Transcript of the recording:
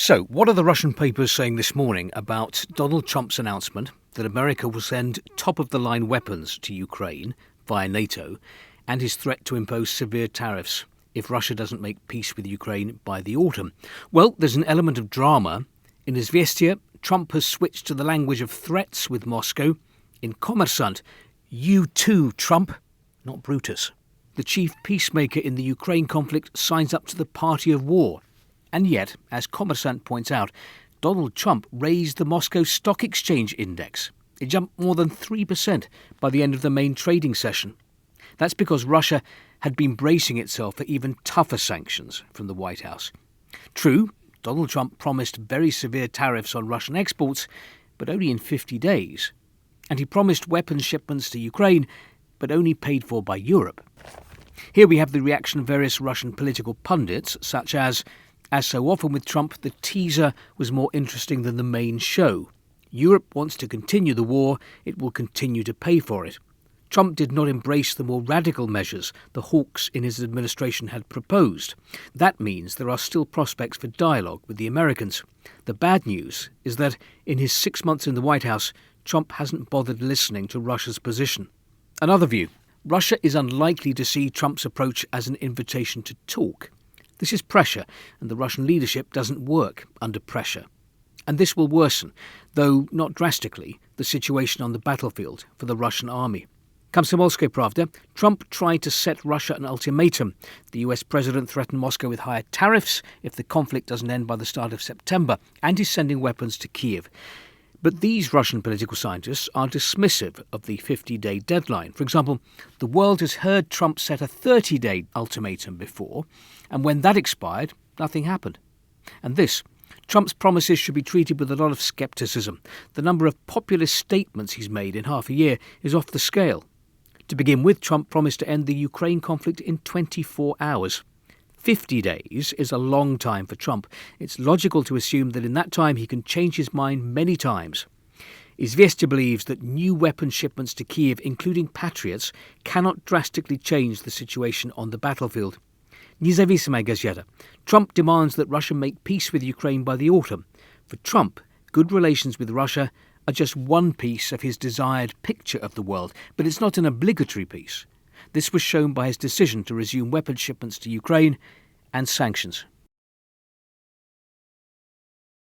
So, what are the Russian papers saying this morning about Donald Trump's announcement that America will send top-of-the-line weapons to Ukraine via NATO and his threat to impose severe tariffs if Russia doesn't make peace with Ukraine by the autumn? Well, there's an element of drama. In Izvestia, Trump has switched to the language of threats with Moscow. In Kommersant, you too, Trump, not Brutus. The chief peacemaker in the Ukraine conflict signs up to the party of war. And yet, as Kommersant points out, Donald Trump raised the Moscow Stock Exchange Index. It jumped more than 3% by the end of the main trading session. That's because Russia had been bracing itself for even tougher sanctions from the White House. True, Donald Trump promised very severe tariffs on Russian exports, but only in 50 days. And he promised weapons shipments to Ukraine, but only paid for by Europe. Here we have the reaction of various Russian political pundits, such as so often with Trump, the teaser was more interesting than the main show. Europe wants to continue the war, it will continue to pay for it. Trump did not embrace the more radical measures the hawks in his administration had proposed. That means there are still prospects for dialogue with the Americans. The bad news is that in his 6 months in the White House, Trump hasn't bothered listening to Russia's position. Another view: Russia is unlikely to see Trump's approach as an invitation to talk. This is pressure, and the Russian leadership doesn't work under pressure. And this will worsen, though not drastically, the situation on the battlefield for the Russian army. Komsomolskaya Pravda, Trump tried to set Russia an ultimatum. The US president threatened Moscow with higher tariffs if the conflict doesn't end by the start of September, and is sending weapons to Kiev. But these Russian political scientists are dismissive of the 50-day deadline. For example, the world has heard Trump set a 30-day ultimatum before, and when that expired, nothing happened. And this: Trump's promises should be treated with a lot of scepticism. The number of populist statements he's made in half a year is off the scale. To begin with, Trump promised to end the Ukraine conflict in 24 hours. 50 days is a long time for Trump. It's logical to assume that in that time he can change his mind many times. Izvestia believes that new weapon shipments to Kiev, including Patriots, cannot drastically change the situation on the battlefield. Nezavisimaya Gazeta: Trump demands that Russia make peace with Ukraine by the autumn. For Trump, good relations with Russia are just one piece of his desired picture of the world, but it's not an obligatory piece. This was shown by his decision to resume weapons shipments to Ukraine and sanctions.